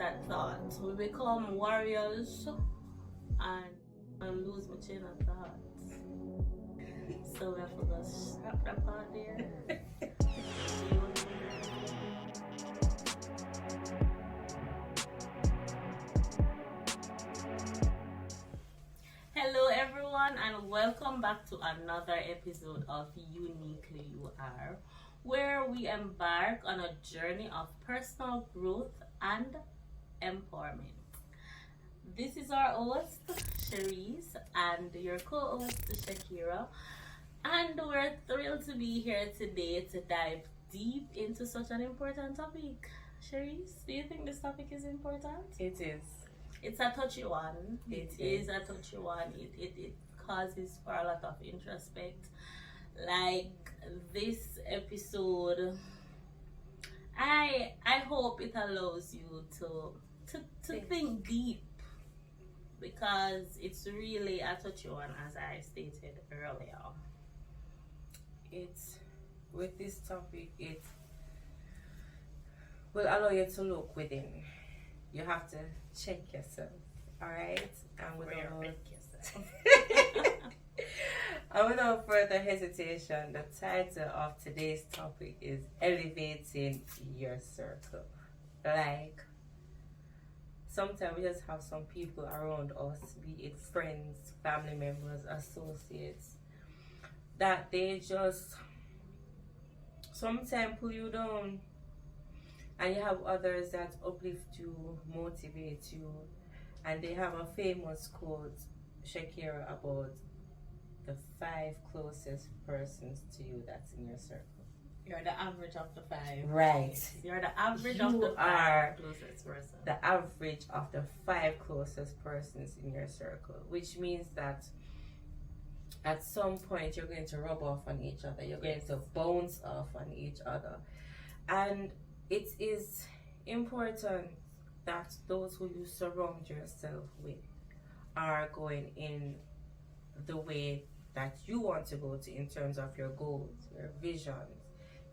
that thought. We become warriors and lose my chain of thought. So we have to just wrap that part there. Hello everyone and welcome back to another episode of Uniquely You Are, where we embark on a journey of personal growth and empowerment. This is our host, Cherise, and your co-host, Shakira. And we're thrilled to be here today to dive deep into such an important topic. Cherise, do you think this topic is important? It is. It's a touchy one. It is a touchy one. It causes for a lot of introspect. Like this episode, I hope it allows you to think deep, because it's really a touchy one, as I stated earlier. It's with this topic, it will allow you to look within. You have to check yourself, alright? And without further hesitation, the title of today's topic is Elevating Your Circle. Like, sometimes we just have some people around us, be it friends, family members, associates, that they just sometimes pull you down. And you have others that uplift you, motivate you. And they have a famous quote, Shakira, about the 5 closest persons to you that's in your circle. You're the average of the 5. Right. You're the average of the 5 closest persons. The average of the 5 closest persons in your circle. Which means that at some point you're going to rub off on each other. You're going to bounce off on each other. And it is important that those who you surround yourself with are going in the way that you want to go to in terms of your goals, your visions.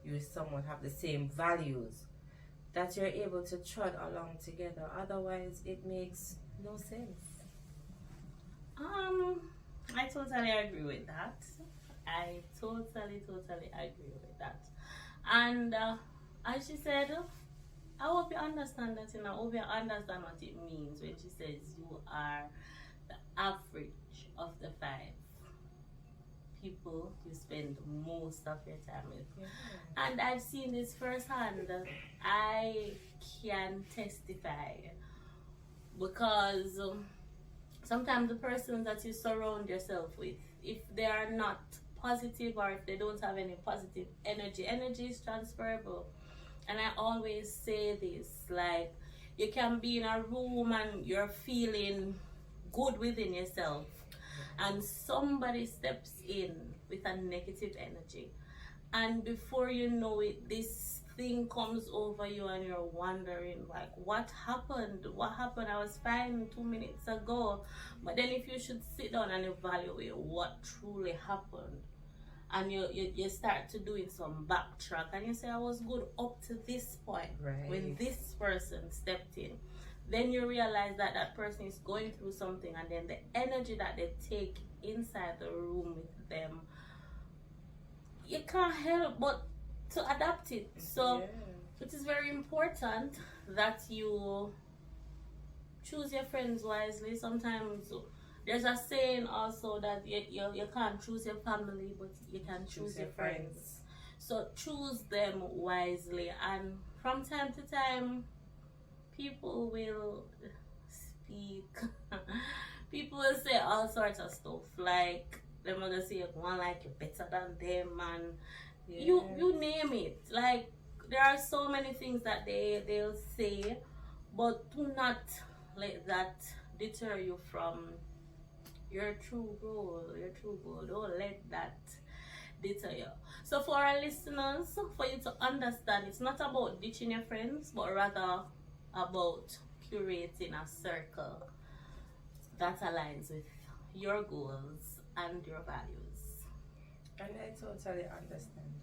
You somewhat have the same values, that you're able to trot along together. Otherwise, it makes no sense. I totally agree with that. I totally agree with that. And as she said, I hope you understand that, I hope you understand what it means when she says you are the average of the 5 people you spend most of your time with. Yeah. And I've seen this firsthand. I can testify, because sometimes the persons that you surround yourself with, if they are not positive, or if they don't have any positive energy is transferable. And I always say this, like, you can be in a room and you're feeling good within yourself, and somebody steps in with a negative energy, and before you know it, this thing comes over you and you're wondering, like, what happened? I was fine 2 minutes ago. But then if you should sit down and evaluate what truly happened, and you start to doing some backtrack, and you say, I was good up to this point, right, when this person stepped in. Then you realize that that person is going through something, and then the energy that they take inside the room with them, you can't help but to adapt it. So it is very important that you choose your friends wisely. Sometimes there's a saying also that you can't choose your family, but you can choose your friends. So choose them wisely. And from time to time, people will speak. People will say all sorts of stuff. Like, they're gonna say one like you're better than them, and you name it. Like, there are so many things that they'll say, but do not let that deter you from your true goal. Don't let that deter you. So for our listeners, for you to understand, it's not about ditching your friends, but rather about curating a circle that aligns with your goals and your values. And I totally understand.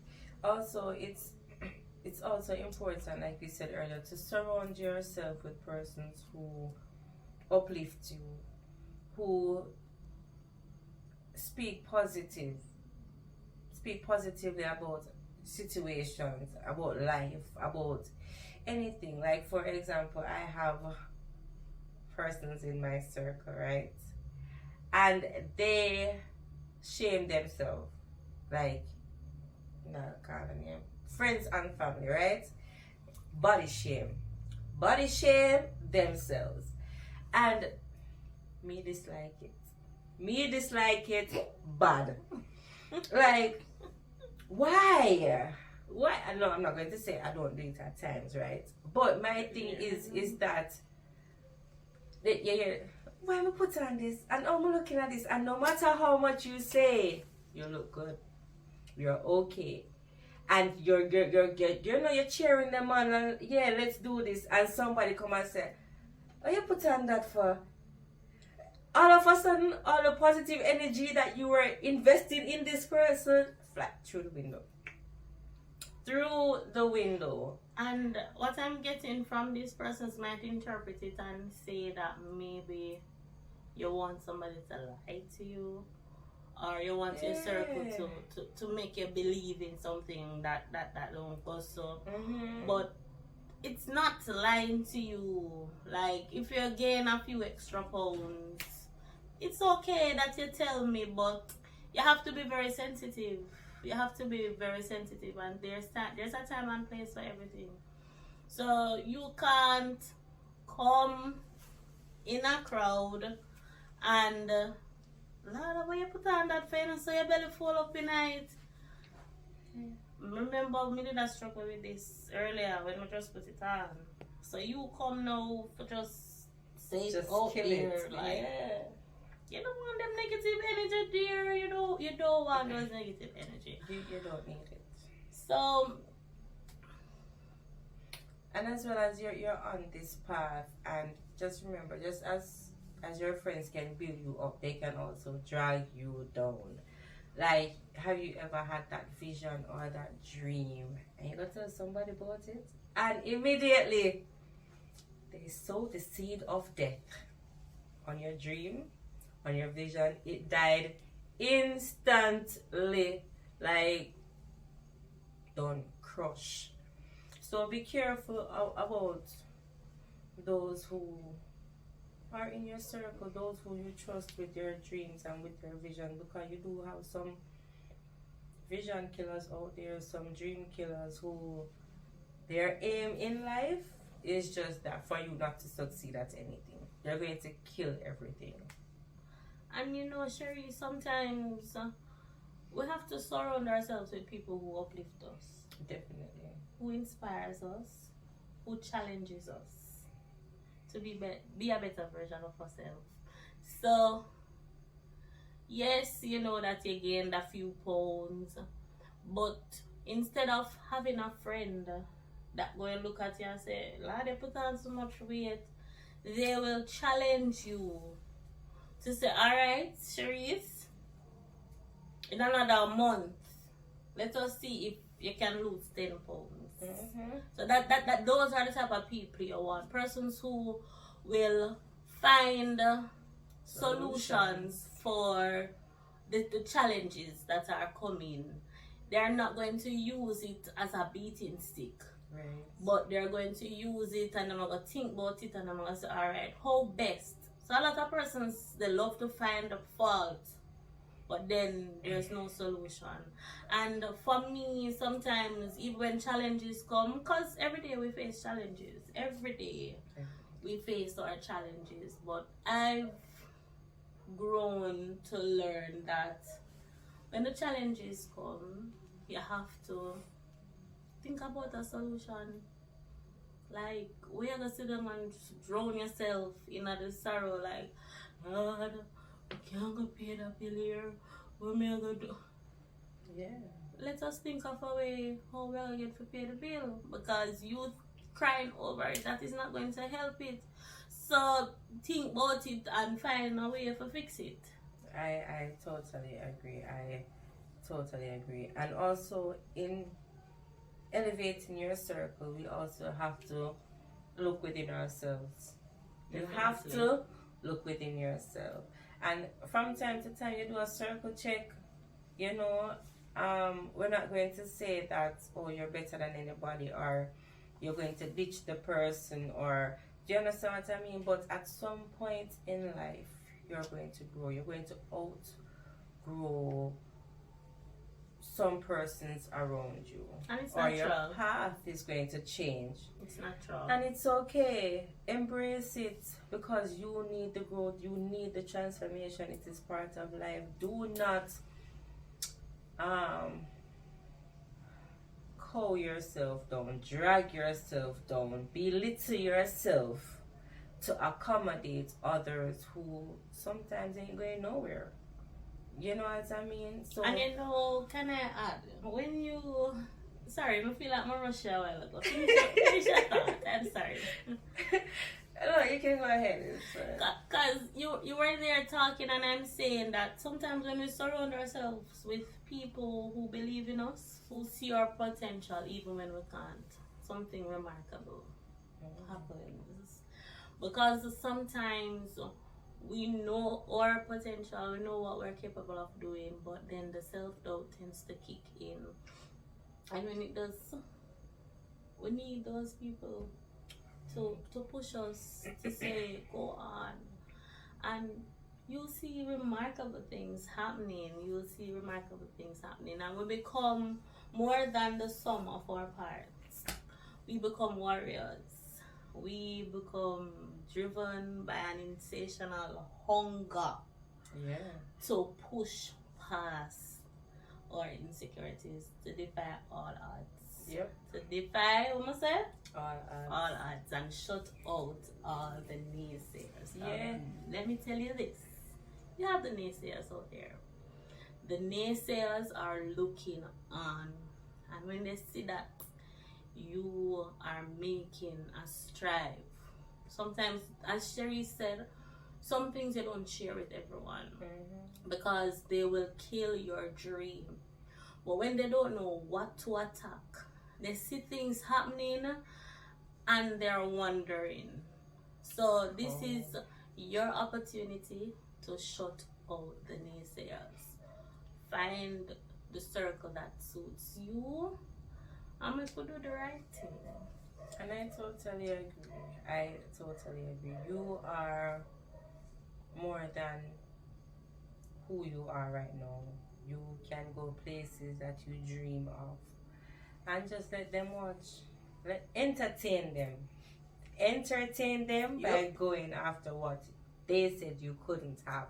Also, it's it's also important, like we said earlier, to surround yourself with persons who uplift you, who speak positively about situations, about life, about anything. Like for example, I have persons in my circle, right? And they shame themselves. Like, not calling name. Friends and family, right? Body shame. Body shame themselves. And me dislike it. Me dislike it bad. Like, why? Why? No, I'm not going to say I don't do it at times, right? But my thing is that why am I put on this? And I'm looking at this, and no matter how much you say, you look good, you're okay, and you're cheering them on, and yeah, let's do this, and somebody come and say, oh, you put on that for? All of a sudden, all the positive energy that you were investing in this person fly through the window. Through the window. And what I'm getting from these persons might interpret it and say that maybe you want somebody to lie to you, or you want your circle to make you believe in something that don't go so. But it's not lying to you. Like, if you gain a few extra pounds, it's okay that you tell me, but you have to be very sensitive. You have to be very sensitive, and there's a time and place for everything. So you can't come in a crowd and Lord, when you put on that fan so your belly full up in it. Remember, me did a struggle with this earlier when we just put it on. So you come now for just say just out kill there, it. like, Yeah. you don't want them negative energy, dear. You don't want those negative energy. You don't need it. So, and as well as you're on this path, and just remember, just as your friends can build you up, they can also drag you down. Like, have you ever had that vision or that dream, and you go tell somebody about it, and immediately they sow the seed of death on your dream, on your vision? It died instantly. Like, don't crush. So be careful about those who are in your circle, those who you trust with your dreams and with your vision, because you do have some vision killers out there, some dream killers who their aim in life is just that for you not to succeed at anything. They're going to kill everything. and Sherry, sometimes we have to surround ourselves with people who uplift us. Definitely. Who inspires us, who challenges us to be a better version of ourselves. So, yes, you know that you gained a few pounds, but instead of having a friend that go and look at you and say, Lord, they put on so much weight, they will challenge you to say, alright, Cherise, in another month, let us see if you can lose 10 pounds. So that those are the type of people you want. Persons who will find solutions for the challenges that are coming. They're not going to use it as a beating stick. Right. But they're going to use it, and I'm going to think about it, and I'm going to say, alright, how best? So a lot of persons, they love to find the fault, but then there's no solution. And for me, sometimes even when challenges come, because every day we face challenges, every day we face our challenges, but I've grown to learn that when the challenges come, you have to think about a solution. Like, we are gonna sit them and drown yourself in the sorrow, like, Lord, I can't go pay that bill here. What am I gonna do? Yeah. Let us think of a way how we're gonna get to pay the bill, because you crying over it, that is not going to help it. So think about it and find a way to fix it. I totally agree. And also in elevating your circle, we also have to look within ourselves. You have Definitely. to look within yourself. And from time to time, you do a circle check. You know, we're not going to say that, oh, you're better than anybody, or you're going to ditch the person, or do you understand what I mean? But at some point in life, you're going to grow. You're going to outgrow some persons around you, And it's or your natural. path is going to change. It's natural. And it's okay. Embrace it, because you need the growth, you need the transformation. It is part of life. Do not cow yourself down, drag yourself down, belittle yourself to accommodate others who sometimes ain't going nowhere. You know what I mean? So And you know, can I add, when you, sorry, I feel like my rush a while ago. Finish your thought. I'm sorry. no, you can go ahead. Because you were there talking, and I'm saying that sometimes when we surround ourselves with people who believe in us, who see our potential even when we can't, something remarkable happens. Because sometimes we know our potential, we know what we're capable of doing, but then the self-doubt tends to kick in. And when it does, we need those people to push us, to say, go on. And you'll see remarkable things happening. You'll see remarkable things happening. And we become more than the sum of our parts. We become warriors. We become driven by an insatiable hunger to push past our insecurities, to defy all odds. Yep. To defy, what am I say? All odds, and shut out all the naysayers. Yeah. Let me tell you this. You have the naysayers out there. The naysayers are looking on. And when they see that you are making a strive, sometimes, as Sherry said, some things you don't share with everyone because they will kill your dream. But when they don't know what to attack, they see things happening and they're wondering. So this is your opportunity to shut out the naysayers. Find the circle that suits you, and if you do the right thing. And I totally agree. You are more than who you are right now. You can go places that you dream of. And just let them watch. Entertain them. Entertain them by going after what they said you couldn't have,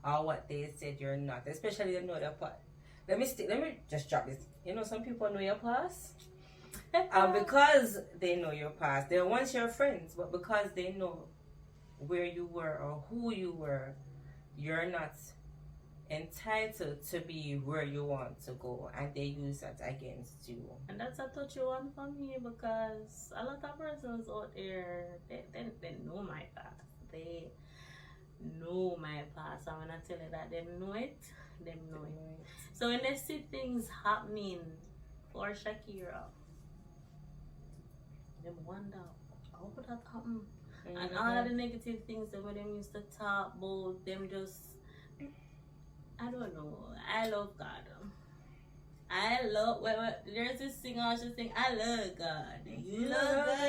or what they said you're not. Especially they know their past. Let me just drop this. You know, some people know your past. And because they know your past, they're once your friends, but because they know where you were or who you were, you're not entitled to be where you want to go, and they use that against you. And that's a touchy one for me, because a lot of persons out there, they know my past. They know my past. And when I tell you that they know it, they know it. So when they see things happening for Shakira, they wonder, how could that happen? And all the negative things that when they used to talk about, them just, I don't know. I love God. There's this singer I should sing, I love God. You love God?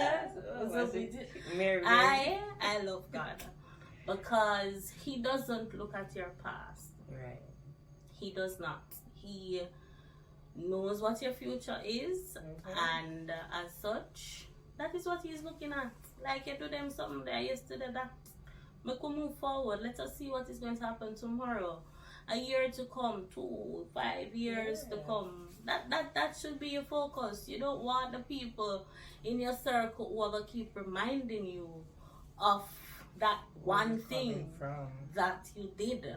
I love God. Because He doesn't look at your past. Right. He does not. He knows what your future is, and as such, that is what He's looking at. Like you do them something there yesterday that we could move forward. Let us see what is going to happen tomorrow. A year to come, 2, 5 years to come. That should be your focus. You don't want the people in your circle who will keep reminding you of that one thing that you did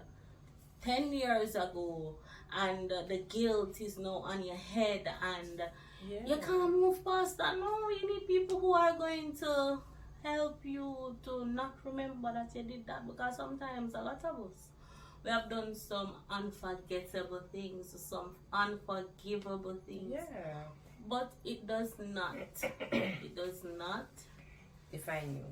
10 years ago, and the guilt is now on your head, and you can't move past that. No, you need people who are going to help you to not remember that you did that, because sometimes a lot of us, we have done some unforgettable things, some unforgivable things. but it does not. It does not define you.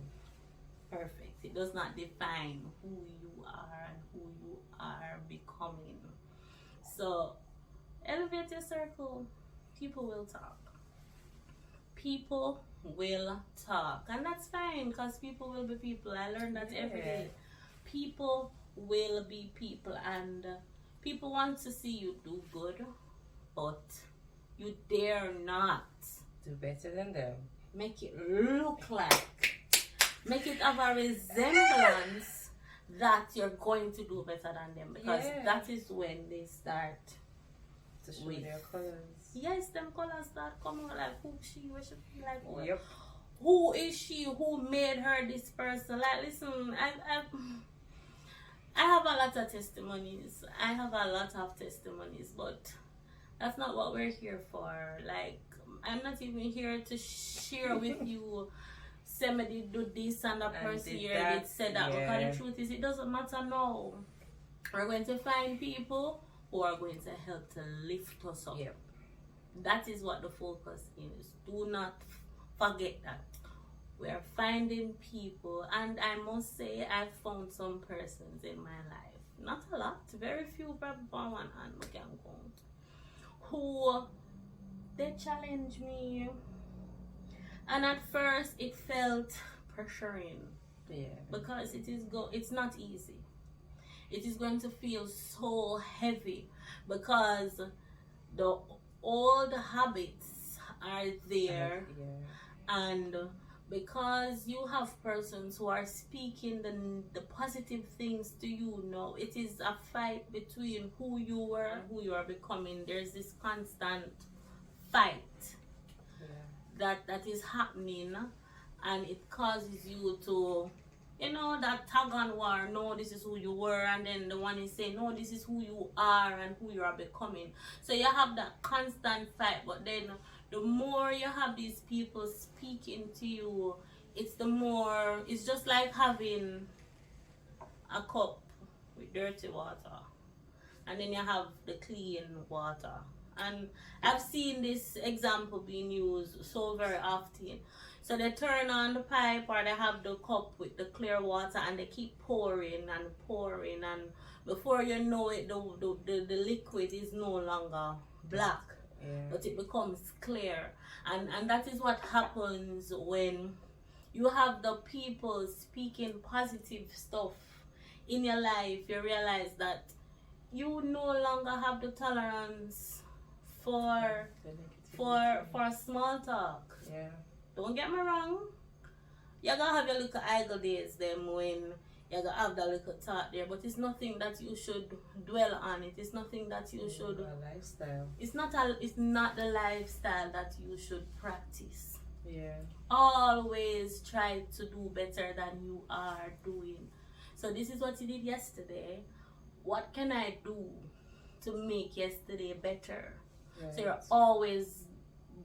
Perfect. It does not define who you are and who you are becoming. So, elevate your circle. People will talk. People will talk. And that's fine because people will be people. I learned that every day. People will be people. And people want to see you do good. But you dare not do better than them. Make it look like. Make it have a resemblance that you're going to do better than them. Because that is when they start to show their colors. Yes, them colors start coming like who she, where she feel like what? Yep. Who is she? Who made her this person? Like listen, I have a lot of testimonies. But that's not what we're here for. Like I'm not even here to share with you somebody do this and a person here did said that. Because the truth is it doesn't matter now. We're going to find people who are going to help to lift us up. Yep. That is what the focus is. Do not forget that. We are finding people, and I must say I've found some persons in my life, not a lot, very few, probably on one hand we can count, who they challenge me, and at first it felt pressuring. Because it's not easy. It is going to feel so heavy because the old habits are there, and because you have persons who are speaking the positive things to you now, it is a fight between who you were and who you are becoming. There's this constant fight that is happening, and it causes you to, that tag on war. No, this is who you were, and then the one is saying, no, this is who you are and who you are becoming. So you have that constant fight, but then the more you have these people speaking to you, it's just like having a cup with dirty water, and then you have the clean water. And I've seen this example being used so very often. So they turn on the pipe, or they have the cup with the clear water, and they keep pouring, and before you know it, the liquid is no longer black, but it becomes clear. And that is what happens when you have the people speaking positive stuff in your life. You realize that you no longer have the tolerance for small talk. Don't get me wrong. You're gonna have your little idle days them when you're gonna have that little talk there, but it's nothing that you should dwell on. It is nothing that you should lifestyle. It's not the lifestyle that you should practice. Always try to do better than you are doing. So this is what you did yesterday. What can I do to make yesterday better? So you're always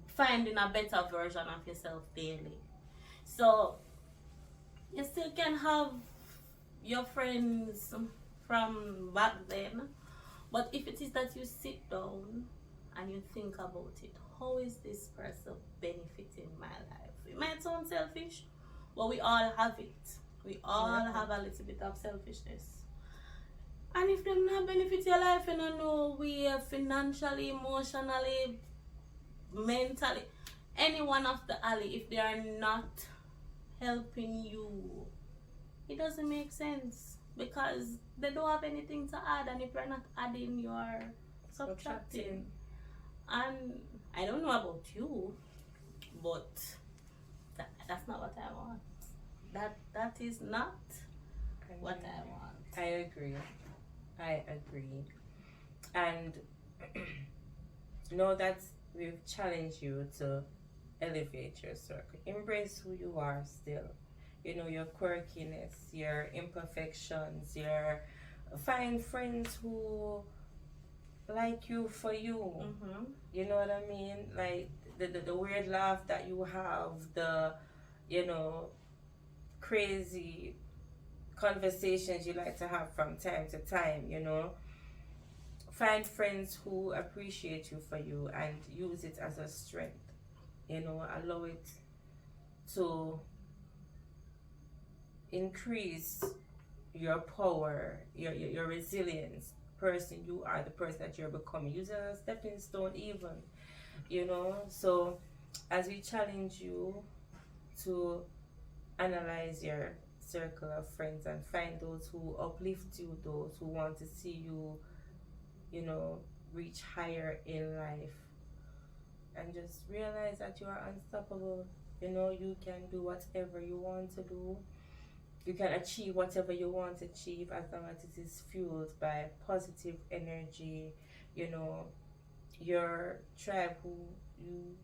finding a better version of yourself daily. So you still can have your friends from back then, but if it is that you sit down and you think about it, how is this person benefiting my life? It might sound selfish, but we all have it. We all have a little bit of selfishness. And if them not benefit your life in no way, financially, emotionally, mentally, any one of the alley, if they are not helping you, it doesn't make sense, because they don't have anything to add, and if you're not adding, you are subtracting. And I don't know about you, but that's not what I want. That is not what I want. I agree. And know that we've challenged you to elevate your circle. Embrace who you are still. Your quirkiness, your imperfections, find friends who like you for you. You know what I mean? Like the weird laugh that you have, the crazy conversations you like to have from time to time, find friends who appreciate you for you and use it as a strength. You know, allow it to increase your power, your resilience. Person you are, the person that you're becoming. Use it as a stepping stone, even. You know, so as we challenge you to analyze your circle of friends and find those who uplift you, those who want to see you, you know, reach higher in life, and just realize that you are unstoppable. You know, you can do whatever you want to do. You can achieve whatever you want to achieve as long as it is fueled by positive energy. You know, your tribe who you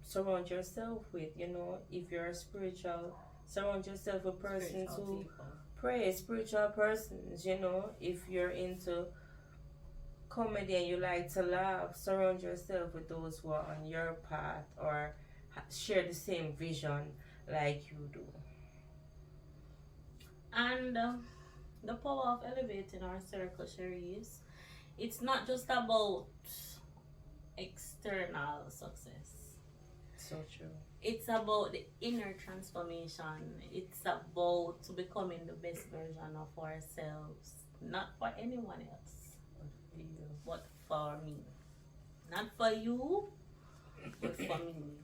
surround yourself with. You know, if you're spiritual, surround yourself with persons Spiritual who people. pray, spiritual persons. You know, if you're into comedy and you like to laugh, surround yourself with those who are on your path or share the same vision like you do. And the power of elevating our circle, Cherise, it's not just about external success. So true. It's about the inner transformation. It's about becoming the best version of ourselves. Not for anyone else, but for me. Not for you, but for me.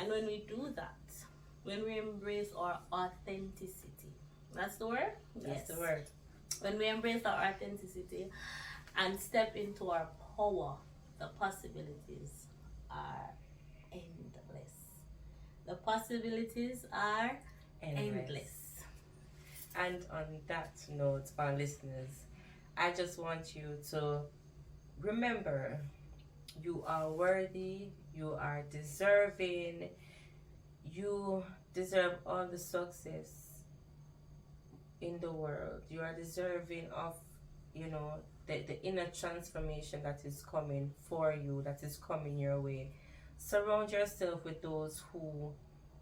And when we do that, when we embrace our authenticity, that's the word? That's the word. When we embrace our authenticity and step into our power, the possibilities are endless. The possibilities are endless. And on that note, our listeners, I just want you to remember you are worthy, you are deserving, you deserve all the success in the world. You are deserving of, you know, the inner transformation that is coming for you, that is coming your way. Surround yourself with those who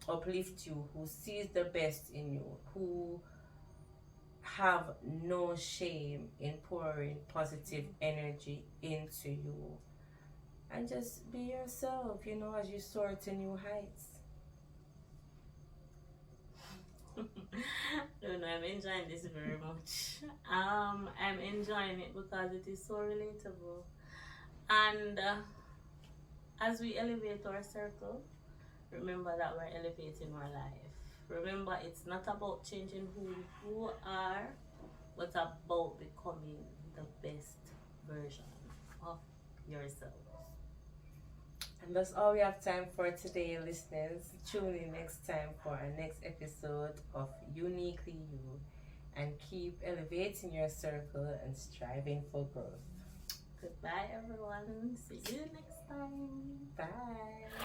uplift you, who sees the best in you, who have no shame in pouring positive energy into you. And just be yourself, you know, as you soar to new heights. No, I'm enjoying this very much. I'm enjoying it because it is so relatable. And as we elevate our circle, remember that we're elevating our life. Remember, it's not about changing who you are, but about becoming the best version of yourself. And that's all we have time for today, listeners. Tune in next time for our next episode of Uniquely You. And keep elevating your circle and striving for growth. Goodbye, everyone. See you next time. Bye.